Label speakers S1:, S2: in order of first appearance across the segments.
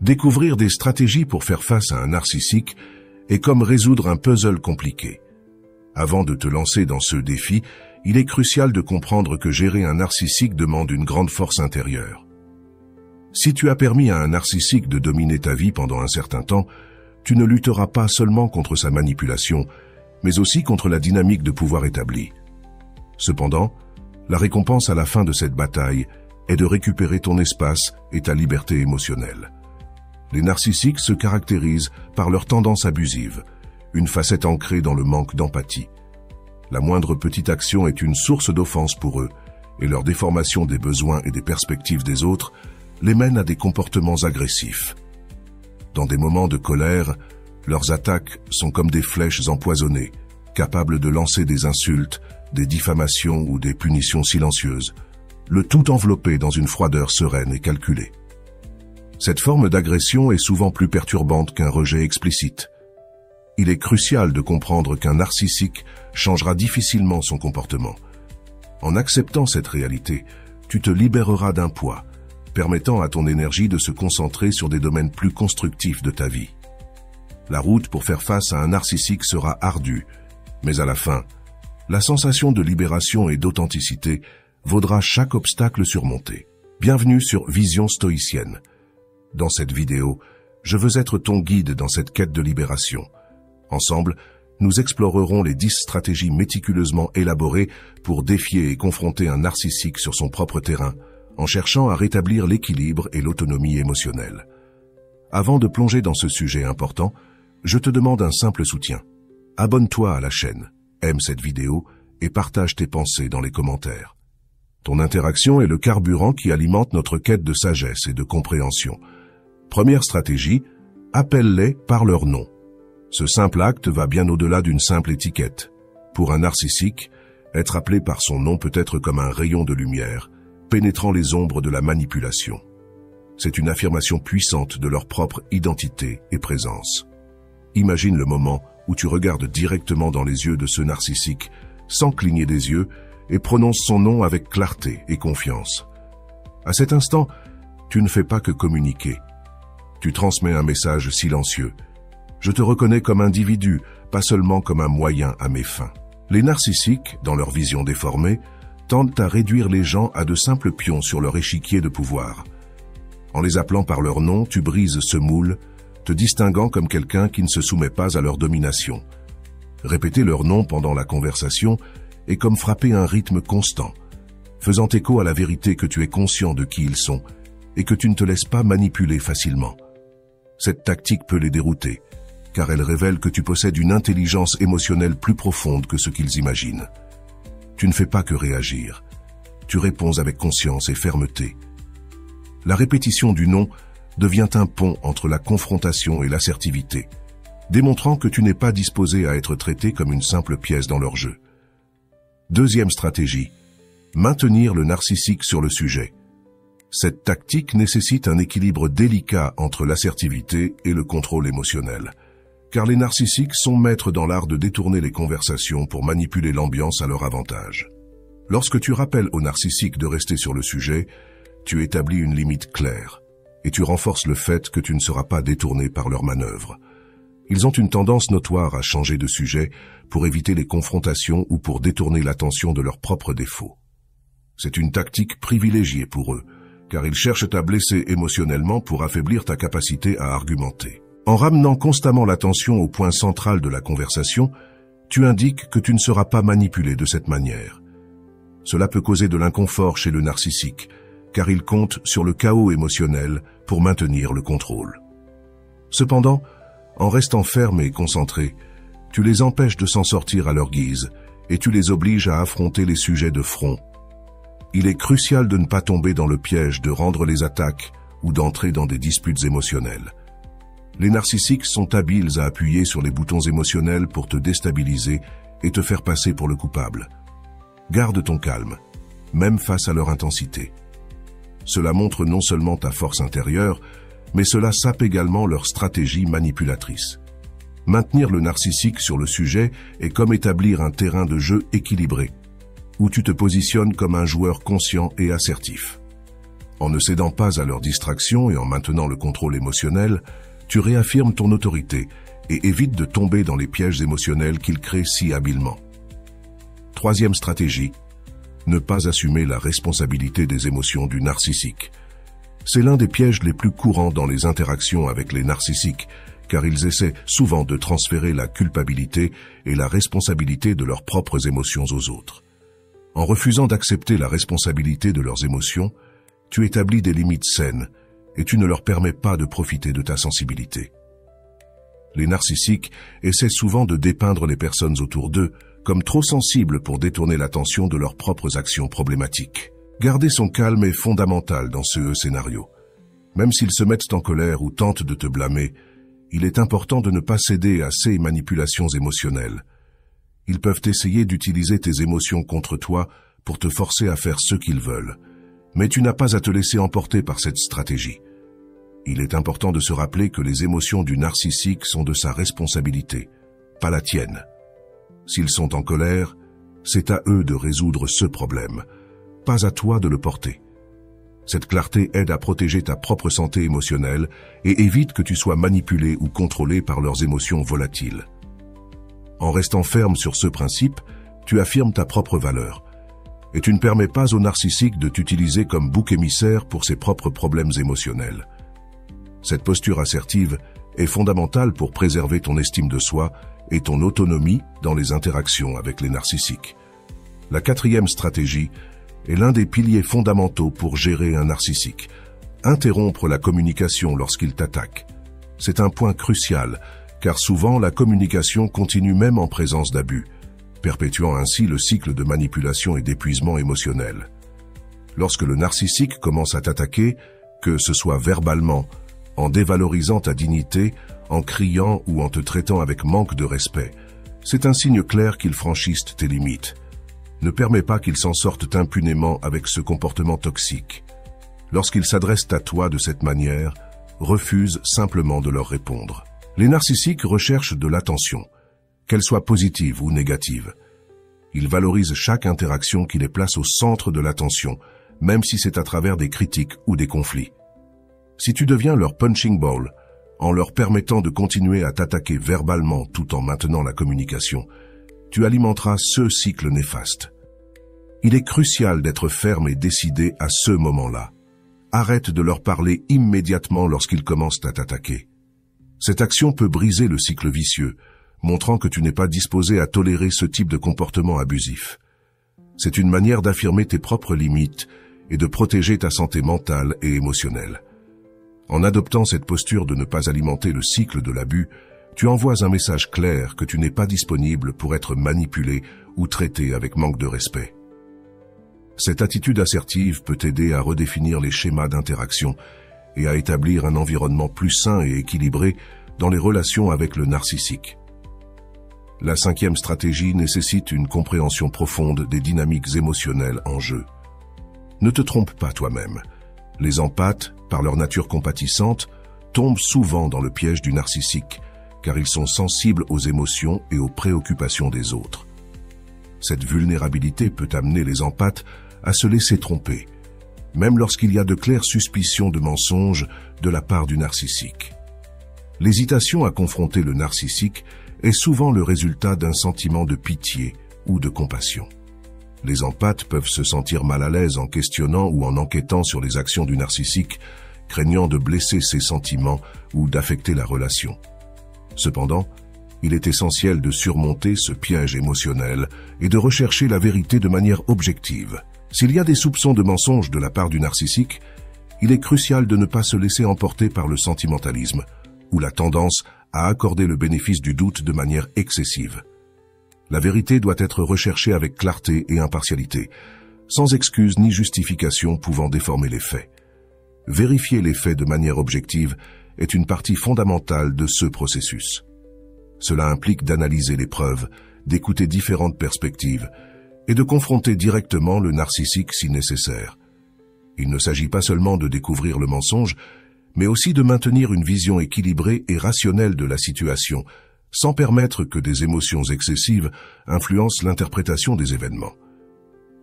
S1: Découvrir des stratégies pour faire face à un narcissique est comme résoudre un puzzle compliqué. Avant de te lancer dans ce défi, il est crucial de comprendre que gérer un narcissique demande une grande force intérieure. Si tu as permis à un narcissique de dominer ta vie pendant un certain temps, tu ne lutteras pas seulement contre sa manipulation, mais aussi contre la dynamique de pouvoir établie. Cependant, la récompense à la fin de cette bataille est de récupérer ton espace et ta liberté émotionnelle. Les narcissiques se caractérisent par leur tendance abusive, une facette ancrée dans le manque d'empathie. La moindre petite action est une source d'offense pour eux, et leur déformation des besoins et des perspectives des autres les mène à des comportements agressifs. Dans des moments de colère, leurs attaques sont comme des flèches empoisonnées, capables de lancer des insultes, des diffamations ou des punitions silencieuses, le tout enveloppé dans une froideur sereine et calculée. Cette forme d'agression est souvent plus perturbante qu'un rejet explicite. Il est crucial de comprendre qu'un narcissique changera difficilement son comportement. En acceptant cette réalité, tu te libéreras d'un poids, permettant à ton énergie de se concentrer sur des domaines plus constructifs de ta vie. La route pour faire face à un narcissique sera ardue, mais à la fin, la sensation de libération et d'authenticité vaudra chaque obstacle surmonté. Bienvenue sur Vision Stoïcienne. Dans cette vidéo, je veux être ton guide dans cette quête de libération. Ensemble, nous explorerons les 10 stratégies méticuleusement élaborées pour défier et confronter un narcissique sur son propre terrain, en cherchant à rétablir l'équilibre et l'autonomie émotionnelle. Avant de plonger dans ce sujet important, je te demande un simple soutien. Abonne-toi à la chaîne, aime cette vidéo et partage tes pensées dans les commentaires. Ton interaction est le carburant qui alimente notre quête de sagesse et de compréhension. Première stratégie, appelle-les par leur nom. Ce simple acte va bien au-delà d'une simple étiquette. Pour un narcissique, être appelé par son nom peut être comme un rayon de lumière, pénétrant les ombres de la manipulation. C'est une affirmation puissante de leur propre identité et présence. Imagine le moment où tu regardes directement dans les yeux de ce narcissique, sans cligner des yeux, et prononces son nom avec clarté et confiance. À cet instant, tu ne fais pas que communiquer. Tu transmets un message silencieux. Je te reconnais comme individu, pas seulement comme un moyen à mes fins. Les narcissiques, dans leur vision déformée, tendent à réduire les gens à de simples pions sur leur échiquier de pouvoir. En les appelant par leur nom, tu brises ce moule, te distinguant comme quelqu'un qui ne se soumet pas à leur domination. Répéter leur nom pendant la conversation est comme frapper un rythme constant, faisant écho à la vérité que tu es conscient de qui ils sont et que tu ne te laisses pas manipuler facilement. Cette tactique peut les dérouter, car elle révèle que tu possèdes une intelligence émotionnelle plus profonde que ce qu'ils imaginent. Tu ne fais pas que réagir, tu réponds avec conscience et fermeté. La répétition du nom devient un pont entre la confrontation et l'assertivité, démontrant que tu n'es pas disposé à être traité comme une simple pièce dans leur jeu. Deuxième stratégie, maintenir le narcissique sur le sujet. Cette tactique nécessite un équilibre délicat entre l'assertivité et le contrôle émotionnel, car les narcissiques sont maîtres dans l'art de détourner les conversations pour manipuler l'ambiance à leur avantage. Lorsque tu rappelles au narcissique de rester sur le sujet, tu établis une limite claire, et tu renforces le fait que tu ne seras pas détourné par leurs manœuvres. Ils ont une tendance notoire à changer de sujet pour éviter les confrontations ou pour détourner l'attention de leurs propres défauts. C'est une tactique privilégiée pour eux, car ils cherchent à blesser émotionnellement pour affaiblir ta capacité à argumenter. En ramenant constamment l'attention au point central de la conversation, tu indiques que tu ne seras pas manipulé de cette manière. Cela peut causer de l'inconfort chez le narcissique, car il compte sur le chaos émotionnel pour maintenir le contrôle. Cependant, en restant ferme et concentré, tu les empêches de s'en sortir à leur guise et tu les obliges à affronter les sujets de front. Il est crucial de ne pas tomber dans le piège de rendre les attaques ou d'entrer dans des disputes émotionnelles. Les narcissiques sont habiles à appuyer sur les boutons émotionnels pour te déstabiliser et te faire passer pour le coupable. Garde ton calme, même face à leur intensité. Cela montre non seulement ta force intérieure, mais cela sape également leur stratégie manipulatrice. Maintenir le narcissique sur le sujet est comme établir un terrain de jeu équilibré, où tu te positionnes comme un joueur conscient et assertif. En ne cédant pas à leurs distractions et en maintenant le contrôle émotionnel, tu réaffirmes ton autorité et évites de tomber dans les pièges émotionnels qu'ils créent si habilement. Troisième stratégie, ne pas assumer la responsabilité des émotions du narcissique. C'est l'un des pièges les plus courants dans les interactions avec les narcissiques, car ils essaient souvent de transférer la culpabilité et la responsabilité de leurs propres émotions aux autres. En refusant d'accepter la responsabilité de leurs émotions, tu établis des limites saines et tu ne leur permets pas de profiter de ta sensibilité. Les narcissiques essaient souvent de dépeindre les personnes autour d'eux comme trop sensibles pour détourner l'attention de leurs propres actions problématiques. Garder son calme est fondamental dans ce scénario. Même s'ils se mettent en colère ou tentent de te blâmer, il est important de ne pas céder à ces manipulations émotionnelles. Ils peuvent essayer d'utiliser tes émotions contre toi pour te forcer à faire ce qu'ils veulent. Mais tu n'as pas à te laisser emporter par cette stratégie. Il est important de se rappeler que les émotions du narcissique sont de sa responsabilité, pas la tienne. S'ils sont en colère, c'est à eux de résoudre ce problème, pas à toi de le porter. Cette clarté aide à protéger ta propre santé émotionnelle et évite que tu sois manipulé ou contrôlé par leurs émotions volatiles. En restant ferme sur ce principe, tu affirmes ta propre valeur. Et tu ne permets pas au narcissique de t'utiliser comme bouc émissaire pour ses propres problèmes émotionnels. Cette posture assertive est fondamentale pour préserver ton estime de soi et ton autonomie dans les interactions avec les narcissiques. La quatrième stratégie est l'un des piliers fondamentaux pour gérer un narcissique. Interrompre la communication lorsqu'il t'attaque. C'est un point crucial, car souvent la communication continue même en présence d'abus, perpétuant ainsi le cycle de manipulation et d'épuisement émotionnel. Lorsque le narcissique commence à t'attaquer, que ce soit verbalement, en dévalorisant ta dignité, en criant ou en te traitant avec manque de respect, c'est un signe clair qu'il franchisse tes limites. Ne permets pas qu'ils s'en sortent impunément avec ce comportement toxique. Lorsqu'ils s'adressent à toi de cette manière, refuse simplement de leur répondre. Les narcissiques recherchent de l'attention, qu'elle soit positive ou négative. Ils valorisent chaque interaction qui les place au centre de l'attention, même si c'est à travers des critiques ou des conflits. Si tu deviens leur punching ball, en leur permettant de continuer à t'attaquer verbalement tout en maintenant la communication, tu alimenteras ce cycle néfaste. Il est crucial d'être ferme et décidé à ce moment-là. Arrête de leur parler immédiatement lorsqu'ils commencent à t'attaquer. Cette action peut briser le cycle vicieux, montrant que tu n'es pas disposé à tolérer ce type de comportement abusif. C'est une manière d'affirmer tes propres limites et de protéger ta santé mentale et émotionnelle. En adoptant cette posture de ne pas alimenter le cycle de l'abus, tu envoies un message clair que tu n'es pas disponible pour être manipulé ou traité avec manque de respect. Cette attitude assertive peut t'aider à redéfinir les schémas d'interaction et à établir un environnement plus sain et équilibré dans les relations avec le narcissique. La cinquième stratégie nécessite une compréhension profonde des dynamiques émotionnelles en jeu. Ne te trompe pas toi-même. Les empathes, par leur nature compatissante, tombent souvent dans le piège du narcissique, car ils sont sensibles aux émotions et aux préoccupations des autres. Cette vulnérabilité peut amener les empathes à se laisser tromper, même lorsqu'il y a de claires suspicions de mensonges de la part du narcissique. L'hésitation à confronter le narcissique est souvent le résultat d'un sentiment de pitié ou de compassion. Les empathes peuvent se sentir mal à l'aise en questionnant ou en enquêtant sur les actions du narcissique, craignant de blesser ses sentiments ou d'affecter la relation. Cependant, il est essentiel de surmonter ce piège émotionnel et de rechercher la vérité de manière objective. S'il y a des soupçons de mensonges de la part du narcissique, il est crucial de ne pas se laisser emporter par le sentimentalisme ou la tendance à accorder le bénéfice du doute de manière excessive. La vérité doit être recherchée avec clarté et impartialité, sans excuse ni justification pouvant déformer les faits. Vérifier les faits de manière objective est une partie fondamentale de ce processus. Cela implique d'analyser les preuves, d'écouter différentes perspectives et de confronter directement le narcissique si nécessaire. Il ne s'agit pas seulement de découvrir le mensonge, mais aussi de maintenir une vision équilibrée et rationnelle de la situation, sans permettre que des émotions excessives influencent l'interprétation des événements.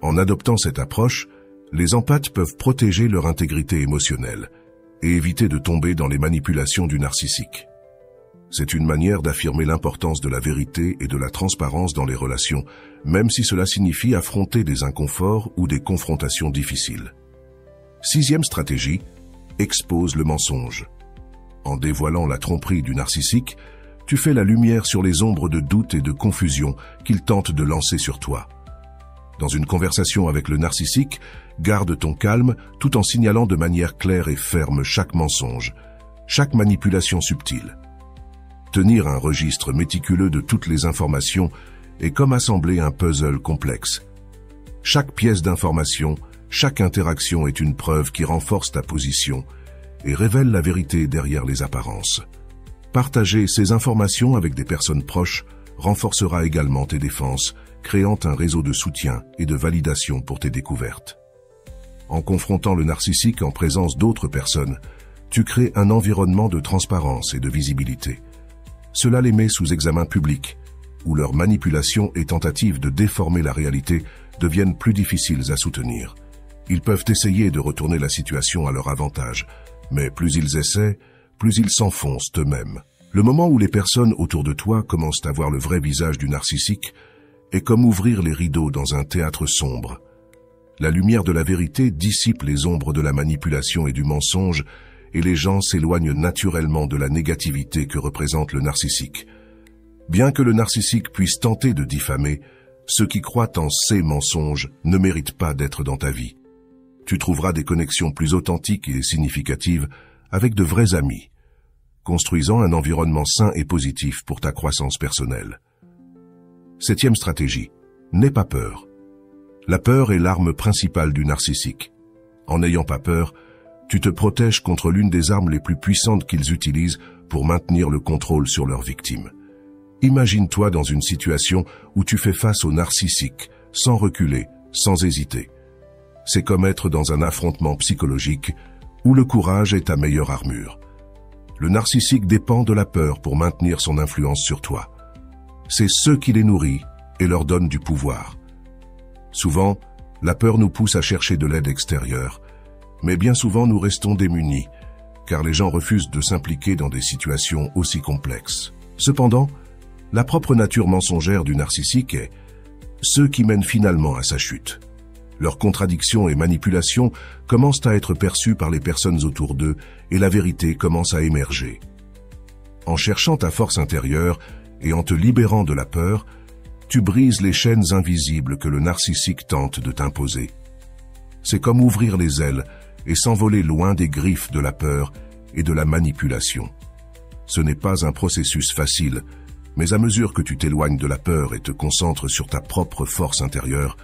S1: En adoptant cette approche, Les empathes peuvent protéger leur intégrité émotionnelle et éviter de tomber dans les manipulations du narcissique. C'est une manière d'affirmer l'importance de la vérité et de la transparence dans les relations, même si cela signifie affronter des inconforts ou des confrontations difficiles. 6e stratégie, expose le mensonge. En dévoilant la tromperie du narcissique, tu fais la lumière sur les ombres de doute et de confusion qu'il tente de lancer sur toi. Dans une conversation avec le narcissique, garde ton calme tout en signalant de manière claire et ferme chaque mensonge, chaque manipulation subtile. Tenir un registre méticuleux de toutes les informations est comme assembler un puzzle complexe. Chaque pièce d'information, chaque interaction est une preuve qui renforce ta position et révèle la vérité derrière les apparences. Partager ces informations avec des personnes proches renforcera également tes défenses, créant un réseau de soutien et de validation pour tes découvertes. En confrontant le narcissique en présence d'autres personnes, tu crées un environnement de transparence et de visibilité. Cela les met sous examen public, où leurs manipulations et tentatives de déformer la réalité deviennent plus difficiles à soutenir. Ils peuvent essayer de retourner la situation à leur avantage, mais plus ils essaient, plus ils s'enfoncent eux-mêmes. Le moment où les personnes autour de toi commencent à voir le vrai visage du narcissique est comme ouvrir les rideaux dans un théâtre sombre. La lumière de la vérité dissipe les ombres de la manipulation et du mensonge, et les gens s'éloignent naturellement de la négativité que représente le narcissique. Bien que le narcissique puisse tenter de diffamer, ceux qui croient en ces mensonges ne méritent pas d'être dans ta vie. Tu trouveras des connexions plus authentiques et significatives avec de vrais amis, construisant un environnement sain et positif pour ta croissance personnelle. 7e stratégie, n'aie pas peur. La peur est l'arme principale du narcissique. En n'ayant pas peur, tu te protèges contre l'une des armes les plus puissantes qu'ils utilisent pour maintenir le contrôle sur leurs victimes. Imagine-toi dans une situation où tu fais face au narcissique, sans reculer, sans hésiter. C'est comme être dans un affrontement psychologique où le courage est ta meilleure armure. Le narcissique dépend de la peur pour maintenir son influence sur toi. C'est ce qui les nourrit et leur donne du pouvoir. Souvent, la peur nous pousse à chercher de l'aide extérieure, mais bien souvent nous restons démunis, car les gens refusent de s'impliquer dans des situations aussi complexes. Cependant, la propre nature mensongère du narcissique est ce qui mène finalement à sa chute. Leurs contradictions et manipulations commencent à être perçues par les personnes autour d'eux et la vérité commence à émerger. En cherchant ta force intérieure et en te libérant de la peur, tu brises les chaînes invisibles que le narcissique tente de t'imposer. C'est comme ouvrir les ailes et s'envoler loin des griffes de la peur et de la manipulation. Ce n'est pas un processus facile, mais à mesure que tu t'éloignes de la peur et te concentres sur ta propre force intérieure,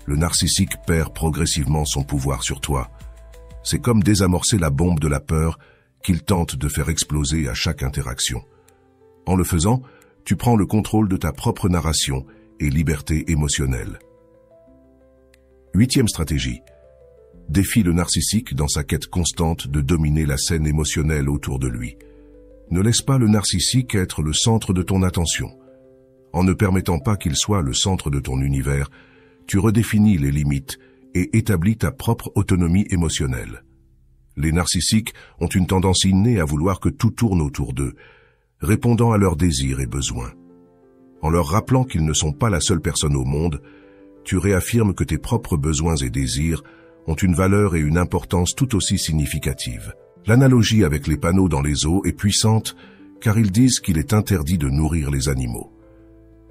S1: le narcissique perd progressivement son pouvoir sur toi. C'est comme désamorcer la bombe de la peur qu'il tente de faire exploser à chaque interaction. En le faisant, tu prends le contrôle de ta propre narration et liberté émotionnelle. 8e stratégie. Défie le narcissique dans sa quête constante de dominer la scène émotionnelle autour de lui. Ne laisse pas le narcissique être le centre de ton attention. En ne permettant pas qu'il soit le centre de ton univers, tu redéfinis les limites et établis ta propre autonomie émotionnelle. Les narcissiques ont une tendance innée à vouloir que tout tourne autour d'eux, répondant à leurs désirs et besoins. En leur rappelant qu'ils ne sont pas la seule personne au monde, tu réaffirmes que tes propres besoins et désirs ont une valeur et une importance tout aussi significatives. L'analogie avec les panneaux dans les eaux est puissante car ils disent qu'il est interdit de nourrir les animaux.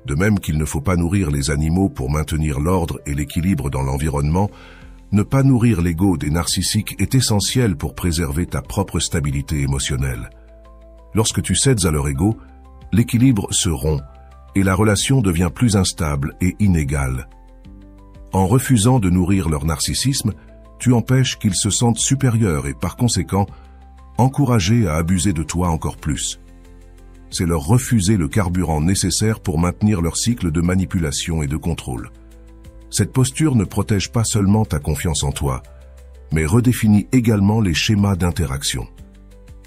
S1: De même qu'il ne faut pas nourrir les animaux pour maintenir l'ordre et l'équilibre dans l'environnement, ne pas nourrir l'ego des narcissiques est essentiel pour préserver ta propre stabilité émotionnelle. Lorsque tu cèdes à leur ego, l'équilibre se rompt et la relation devient plus instable et inégale. En refusant de nourrir leur narcissisme, tu empêches qu'ils se sentent supérieurs et par conséquent, encouragés à abuser de toi encore plus. C'est leur refuser le carburant nécessaire pour maintenir leur cycle de manipulation et de contrôle. Cette posture ne protège pas seulement ta confiance en toi, mais redéfinit également les schémas d'interaction.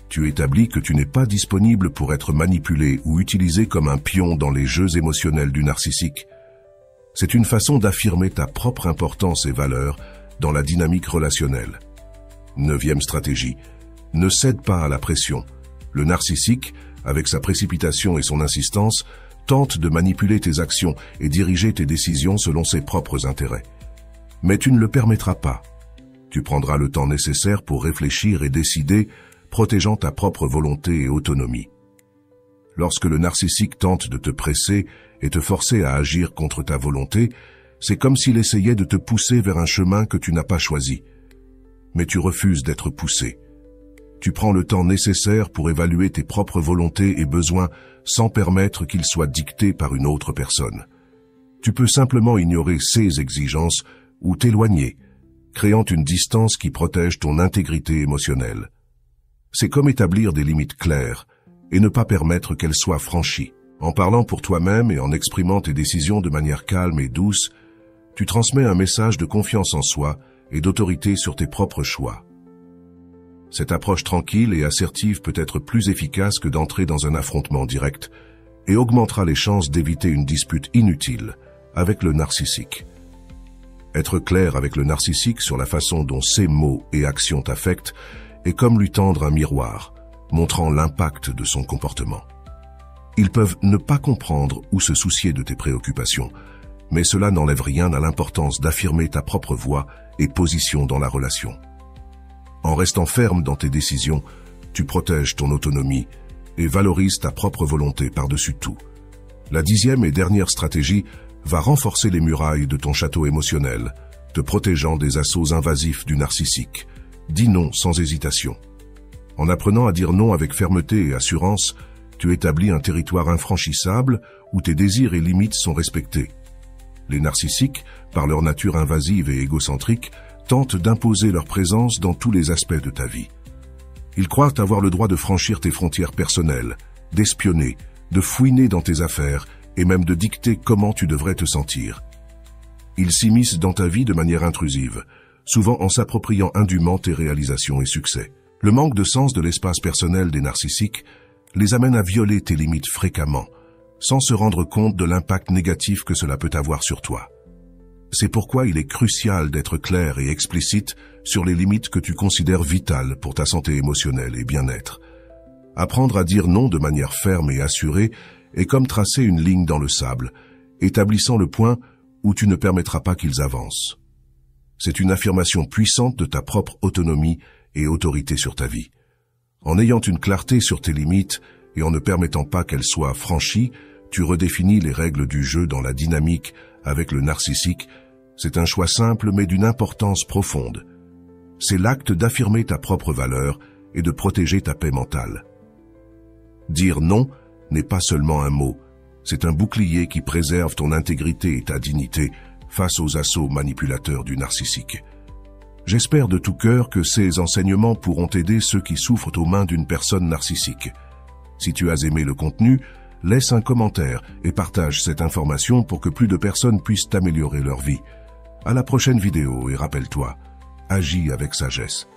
S1: Tu établis que tu n'es pas disponible pour être manipulé ou utilisé comme un pion dans les jeux émotionnels du narcissique. C'est une façon d'affirmer ta propre importance et valeur, dans la dynamique relationnelle. 9e stratégie. Ne cède pas à la pression. Le narcissique, avec sa précipitation et son insistance, tente de manipuler tes actions et diriger tes décisions selon ses propres intérêts. Mais tu ne le permettras pas. Tu prendras le temps nécessaire pour réfléchir et décider, protégeant ta propre volonté et autonomie. Lorsque le narcissique tente de te presser et te forcer à agir contre ta volonté, c'est comme s'il essayait de te pousser vers un chemin que tu n'as pas choisi. Mais tu refuses d'être poussé. Tu prends le temps nécessaire pour évaluer tes propres volontés et besoins sans permettre qu'ils soient dictés par une autre personne. Tu peux simplement ignorer ses exigences ou t'éloigner, créant une distance qui protège ton intégrité émotionnelle. C'est comme établir des limites claires et ne pas permettre qu'elles soient franchies. En parlant pour toi-même et en exprimant tes décisions de manière calme et douce, tu transmets un message de confiance en soi et d'autorité sur tes propres choix. Cette approche tranquille et assertive peut être plus efficace que d'entrer dans un affrontement direct et augmentera les chances d'éviter une dispute inutile avec le narcissique. Être clair avec le narcissique sur la façon dont ses mots et actions t'affectent est comme lui tendre un miroir, montrant l'impact de son comportement. Ils peuvent ne pas comprendre ou se soucier de tes préoccupations, mais cela n'enlève rien à l'importance d'affirmer ta propre voix et position dans la relation. En restant ferme dans tes décisions, tu protèges ton autonomie et valorises ta propre volonté par-dessus tout. La 10e et dernière stratégie va renforcer les murailles de ton château émotionnel, te protégeant des assauts invasifs du narcissique. Dis non sans hésitation. En apprenant à dire non avec fermeté et assurance, tu établis un territoire infranchissable où tes désirs et limites sont respectés. Les narcissiques, par leur nature invasive et égocentrique, tentent d'imposer leur présence dans tous les aspects de ta vie. Ils croient avoir le droit de franchir tes frontières personnelles, d'espionner, de fouiner dans tes affaires et même de dicter comment tu devrais te sentir. Ils s'immiscent dans ta vie de manière intrusive, souvent en s'appropriant indûment tes réalisations et succès. Le manque de sens de l'espace personnel des narcissiques les amène à violer tes limites fréquemment, sans se rendre compte de l'impact négatif que cela peut avoir sur toi. C'est pourquoi il est crucial d'être clair et explicite sur les limites que tu considères vitales pour ta santé émotionnelle et bien-être. Apprendre à dire non de manière ferme et assurée est comme tracer une ligne dans le sable, établissant le point où tu ne permettras pas qu'ils avancent. C'est une affirmation puissante de ta propre autonomie et autorité sur ta vie. En ayant une clarté sur tes limites et en ne permettant pas qu'elles soient franchies, tu redéfinis les règles du jeu dans la dynamique avec le narcissique. C'est un choix simple mais d'une importance profonde. C'est l'acte d'affirmer ta propre valeur et de protéger ta paix mentale. Dire non n'est pas seulement un mot, c'est un bouclier qui préserve ton intégrité et ta dignité face aux assauts manipulateurs du narcissique. J'espère de tout cœur que ces enseignements pourront aider ceux qui souffrent aux mains d'une personne narcissique. Si tu as aimé le contenu, laisse un commentaire et partage cette information pour que plus de personnes puissent améliorer leur vie. À la prochaine vidéo et rappelle-toi, agis avec sagesse.